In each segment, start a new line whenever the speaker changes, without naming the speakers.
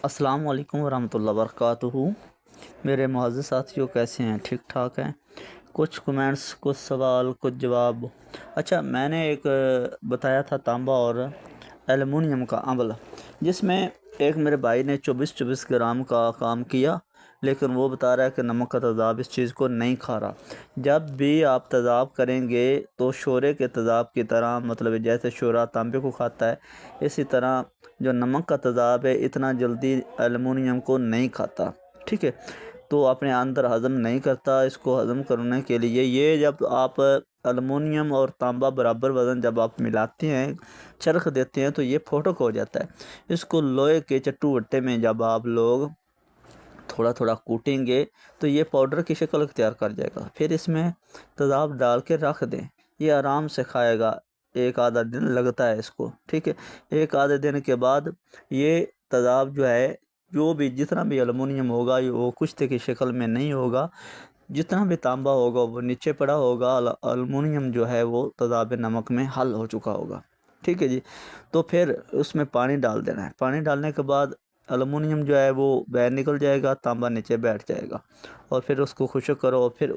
अस्सलाम वालेकुम वरहमतुल्लाहि वबरकातुहू। मेरे मुअज़्ज़िज़ साथियों, कैसे हैं? ठीक ठाक हैं? कुछ कमेंट्स, कुछ सवाल, कुछ जवाब। अच्छा, मैंने एक बताया था तांबा और एलुमिनियम का अम्ल, जिसमें एक मेरे भाई ने 24-24 ग्राम का काम किया, लेकिन वो बता रहा है कि नमक का तेज़ाब इस चीज़ को नहीं खा रहा। जब भी आप तेज़ाब करेंगे तो शोरे के तेज़ाब की तरह, मतलब जैसे शोरा तांबे को खाता है, इसी तरह जो नमक का तेज़ाब है इतना जल्दी एलुमिनियम को नहीं खाता। ठीक है, तो अपने अंदर हज़म नहीं करता। इसको हज़म करने के लिए ये जब आप एलुमिनियम और तांबा बराबर वज़न जब आप मिलाते हैं, चरख देते हैं, तो ये फोटोक हो जाता है। इसको लोहे के चट्टू भट्टे में जब आप लोग थोड़ा थोड़ा कूटेंगे तो ये पाउडर की शक्ल इख्तियार कर जाएगा। फिर इसमें तेज़ाब डाल के रख दें, ये आराम से खाएगा। एक आधा दिन लगता है इसको। ठीक है, एक आधे दिन के बाद ये तेज़ाब जो है, जो भी जितना भी एलुमिनियम होगा वो कुश्ते की शक्ल में नहीं होगा। जितना भी तांबा होगा वो नीचे पड़ा होगा। एलुमिनियम जो है वो तेज़ाब नमक में हल हो चुका होगा। ठीक है जी। तो फिर उसमें पानी डाल देना है। पानी डालने के बाद एलुमिनियम जो है वो बाहर निकल जाएगा, तांबा नीचे बैठ जाएगा। और फिर उसको खुश्क करो। और फिर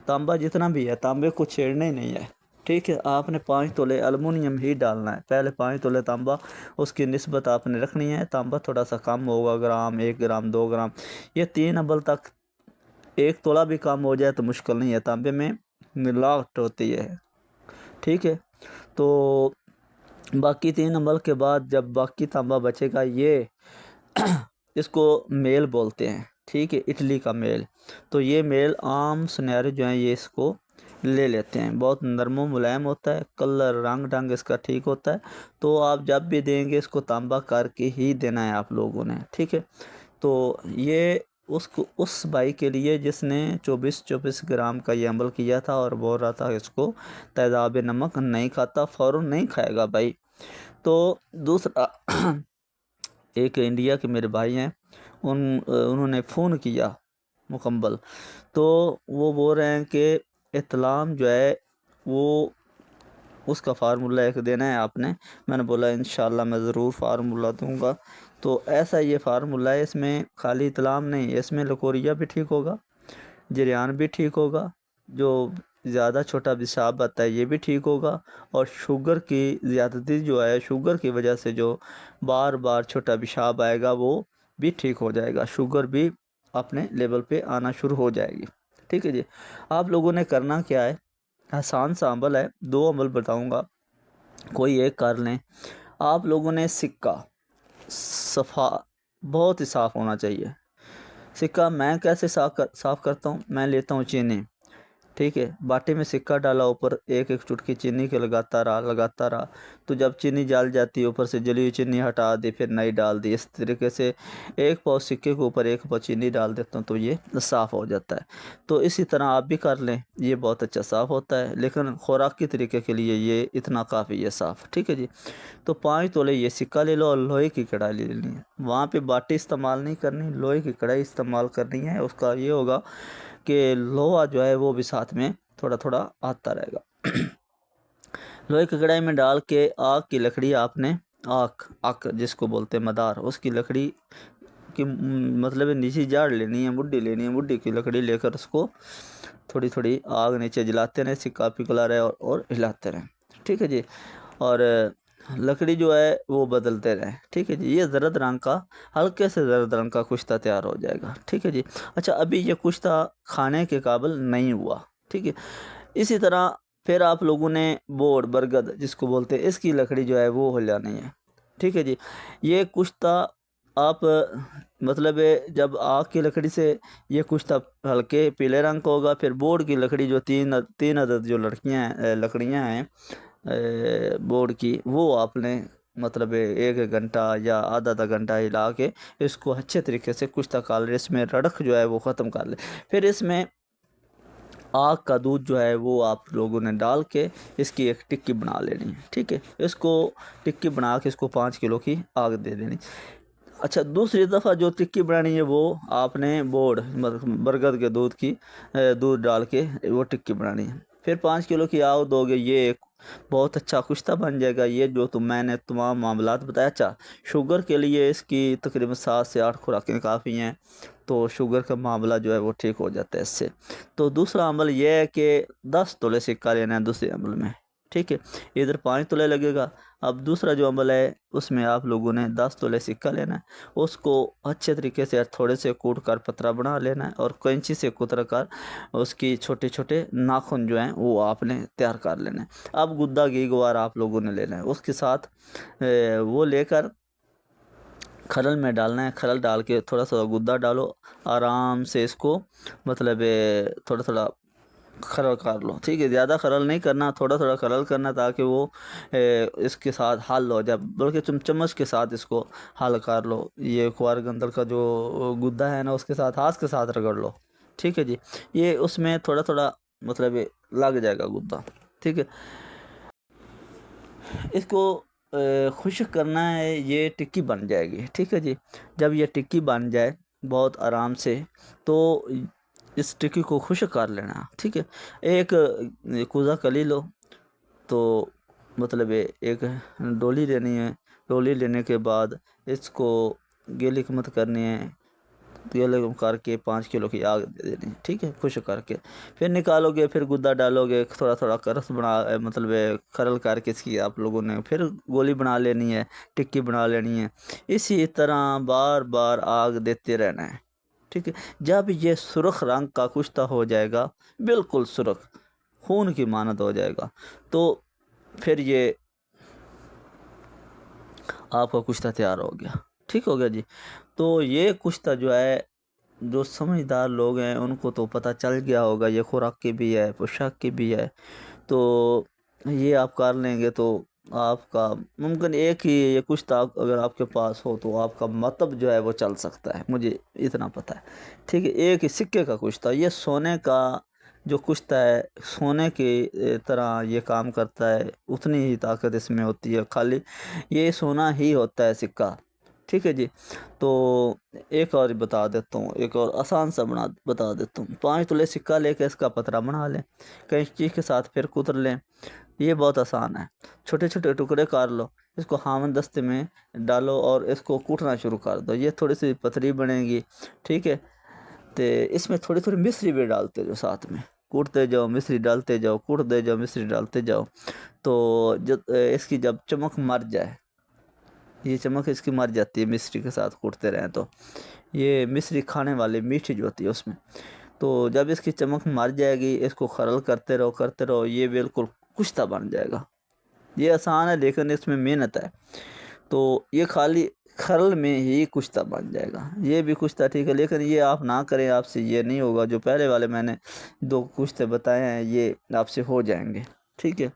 तांबा जितना भी है, तांबे को छेड़ना ही नहीं है। ठीक है, आपने 5 तोले एलुमिनियम ही डालना है। पहले 5 तोले तांबा, उसकी निस्बत आपने रखनी है। तांबा थोड़ा सा कम होगा, ग्राम 1 ग्राम 2 ग्राम, ये 3 अम्ल तक। 1 तोला भी कम हो जाए तो मुश्किल नहीं है, तांबे में मिलावट होती है। ठीक है, तो बाकी 3 अम्ल के बाद जब बाकी तांबा बचेगा, ये इसको मेल बोलते हैं। ठीक है, इटली का मेल। तो ये मेल आम सुनहरे जो हैं ये इसको ले लेते हैं। बहुत नरम मुलायम होता है, कलर रंग इसका ठीक होता है। तो आप जब भी देंगे इसको तांबा करके ही देना है आप लोगों ने। ठीक है, तो ये उसको उस भाई के लिए जिसने 24-24 ग्राम का ये अमल किया था और बोल रहा था इसको तेज़ाब नमक नहीं खाता, फ़ौरन नहीं खाएगा भाई। तो दूसरा एक इंडिया के मेरे भाई हैं, उन्होंने फ़ोन किया मुकम्मल। तो वो बोल रहे हैं कि इत्लाम जो है वो उसका फ़ार्मूला एक देना है आपने। मैंने बोला इंशाल्लाह मैं ज़रूर फ़ार्मूला दूंगा। तो ऐसा ये फ़ार्मूला है, इसमें खाली इत्लाम नहीं, इसमें लकोरिया भी ठीक होगा, जरियान भी ठीक होगा, जो ज़्यादा छोटा पेशाब आता है ये भी ठीक होगा, और शुगर की ज़्यादती जो है, शुगर की वजह से जो बार बार छोटा पेशाब आएगा वो भी ठीक हो जाएगा। शुगर भी अपने लेवल पे आना शुरू हो जाएगी। ठीक है जी। आप लोगों ने करना क्या है, आसान सा अमल है, 2 अमल बताऊंगा, कोई एक कर लें। आप लोगों ने सिक्का सफ़ा, बहुत ही साफ़ होना चाहिए। सिक्का मैं कैसे साफ़ करता हूँ, मैं लेता हूँ चीनी। ठीक है, बाटी में सिक्का डाला, ऊपर एक एक चुटकी चीनी के लगाता रहा। तो जब चीनी जल जाती है, ऊपर से जली हुई चीनी हटा दी, फिर नई डाल दी। इस तरीके से 1 पाव सिक्के के ऊपर 1 पाव चीनी डाल देता हूँ, तो ये साफ़ हो जाता है। तो इसी तरह आप भी कर लें, ये बहुत अच्छा साफ़ होता है। लेकिन खुराकी तरीके के लिए ये इतना काफ़ी है साफ़। ठीक है जी। तो 5 तोले ये सिक्का ले लो और लोहे की कढ़ाई ले लेनी है। वहाँ पे बाटी इस्तेमाल नहीं करनी, लोहे की कढ़ाई इस्तेमाल करनी है। उसका ये होगा कि लोहा जो है वो भी साथ में थोड़ा थोड़ा आता रहेगा। लोहे की कढ़ाई में डाल के आग की लकड़ी आपने, आग जिसको बोलते हैं मदार, उसकी लकड़ी की मतलब नीचे जाड़ लेनी है, मुड्डी लेनी है। मुड्डी की लकड़ी लेकर उसको थोड़ी थोड़ी आग नीचे जलाते रहें, सिक्का पिघला रहे और हिलाते रहें। ठीक है जी। और लकड़ी जो है वो बदलते रहें। ठीक है जी। ये ज़रद रंग का, हल्के से ज़रद रंग का कुश्ता तैयार हो जाएगा। ठीक है जी। अच्छा, अभी ये कुश्ता खाने के काबिल नहीं हुआ। ठीक है, इसी तरह फिर आप लोगों ने बोर्ड, बरगद जिसको बोलते हैं, इसकी लकड़ी जो है वो हिलानी है। ठीक है जी। ये कुश्ता आप मतलब जब आग की लकड़ी से ये कुश्ता हल्के पीले रंग का होगा, फिर बोर्ड की लकड़ी जो तीन अदद जो लकड़ियाँ हैं बोर्ड की, वो आपने मतलब 1 घंटा या आधा घंटा हिला के इसको अच्छे तरीके से कुश्ता काल ले, इसमें रड़क जो है वो ख़त्म कर ले। फिर इसमें आग का दूध जो है वो आप लोगों ने डाल के इसकी एक टिक्की बना लेनी है। ठीक है, इसको टिक्की बना के इसको 5 किलो की आग दे देनी। अच्छा, दूसरी दफ़ा जो टिक्की बनानी है वो आपने बोर्ड बरगद के दूध डाल के वो टिक्की बनानी है। फिर 5 किलो की आग दोगे, ये एक बहुत अच्छा कुश्ता बन जाएगा। ये जो मैंने तमाम मामलात बताया। अच्छा, शुगर के लिए इसकी तकरीबन 7 से 8 खुराकें काफ़ी हैं, तो शुगर का मामला जो है वो ठीक हो जाता है इससे। तो दूसरा अमल ये है कि 10 तोले सिक्का लेना है दूसरे अमल में, ठीक है। इधर 5 तोले लगेगा। अब दूसरा जो अमल है उसमें आप लोगों ने 10 तोले सिक्का लेना है, उसको अच्छे तरीके से थोड़े से कूट कर पतरा बना लेना है और कैंची से कुतर कर उसकी छोटे छोटे नाखून जो हैं वो आपने तैयार कर लेना है। अब गुद्दा घी ग्वार आप लोगों ने लेना है, उसके साथ वो लेकर खरल में डालना है। खरल डाल के थोड़ा सा गुद्दा डालो, आराम से इसको मतलब थोड़ा थोड़ा खरल कर लो, ठीक है। ज़्यादा खरल नहीं करना, थोड़ा थोड़ा खरल करना ताकि वो इसके साथ हल हो जाए, बल्कि तुम चम्मच के साथ इसको हल कर लो। ये कुंवार गंदल का जो गुद्दा है ना, उसके साथ हाथ के साथ रगड़ लो, ठीक है जी। ये उसमें थोड़ा थोड़ा मतलब ये लग जाएगा गुद्दा, ठीक है। इसको खुश्क करना है, ये टिक्की बन जाएगी, ठीक है जी। जब ये टिक्की बन जाए बहुत आराम से, तो इस टिक्की को खुश्क कर लेना, ठीक है। एक कोज़ा कली लो, तो मतलब एक डोली लेनी है। डोली लेने के बाद इसको गीली मत करनी है, तेल करके 5 किलो की आग दे देनी, ठीक है, खुश करके। फिर निकालोगे, फिर गुद्दा डालोगे, थोड़ा थोड़ा करस बना मतलब खरल करके इसकी आप लोगों ने फिर गोली बना लेनी है, टिक्की बना लेनी है। इसी तरह बार बार आग देते रहना है, ठीक है। जब ये सुर्ख रंग का कुश्ता हो जाएगा, बिल्कुल सुर्ख खून की मानद हो जाएगा, तो फिर ये आपका कुश्ता तैयार हो गया, ठीक हो गया जी। तो ये कुश्ता जो है, जो समझदार लोग हैं उनको तो पता चल गया होगा ये खुराक की भी है, पोशाक की भी है। तो ये आप कर लेंगे तो आपका मुमकिन एक ही ये कुश्ता अगर आपके पास हो तो आपका मतलब जो है वो चल सकता है, मुझे इतना पता है, ठीक है। एक ही सिक्के का कुश्ता, ये सोने का जो कुश्ता है, सोने की तरह ये काम करता है, उतनी ही ताकत इसमें होती है, खाली ये सोना ही होता है सिक्का, ठीक है जी। तो एक और बता देता हूँ, एक और आसान सा बता देता हूँ। 5 तोले सिक्का लेके इसका पतरा बना लें, कैंची के साथ फिर कुतर लें। ये बहुत आसान है। छोटे छोटे टुकड़े कर लो, इसको हामन दस्ते में डालो और इसको कूटना शुरू कर दो, ये थोड़ी सी पतली बनेगी, ठीक है। तो इसमें थोड़ी थोड़ी मिश्री भी डालते जाओ साथ में, कूटते जाओ मिश्री डालते जाओ, कूटते जाओ मिश्री डालते जाओ। तो जब इसकी जब चमक मर जाए, ये चमक इसकी मर जाती है मिश्री के साथ कूटते रहें तो, ये मिश्री खाने वाली मीठी जो होती है उसमें। तो जब इसकी चमक मर जाएगी, इसको खरल करते रहो, ये बिल्कुल कुश्ता बन जाएगा। ये आसान है लेकिन इसमें मेहनत है। तो ये खाली खरल में ही कुश्ता बन जाएगा। ये भी कुश्ता ठीक है, लेकिन ये आप ना करें, आपसे ये नहीं होगा। जो पहले वाले मैंने 2 कुश्ते बताए हैं ये आपसे हो जाएंगे, ठीक है।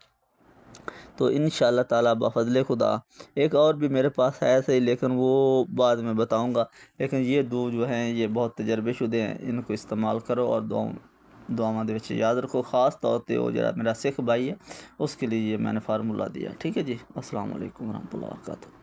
तो इंशाअल्लाह ताला बफ़ज़्ल खुदा एक और भी मेरे पास है ऐसे ही, लेकिन वो बाद में बताऊंगा। लेकिन ये 2 जो हैं ये बहुत तजर्बेशुदे हैं, इनको इस्तेमाल करो और दुआवां दे विच याद रखो। ख़ास तौर पे वो जरा मेरा सिख भाई है, उसके लिए ये मैंने फार्मूला दिया, ठीक है जी। अस्सलाम वालेकुम रहमतुल्लाहि व बरकातहू।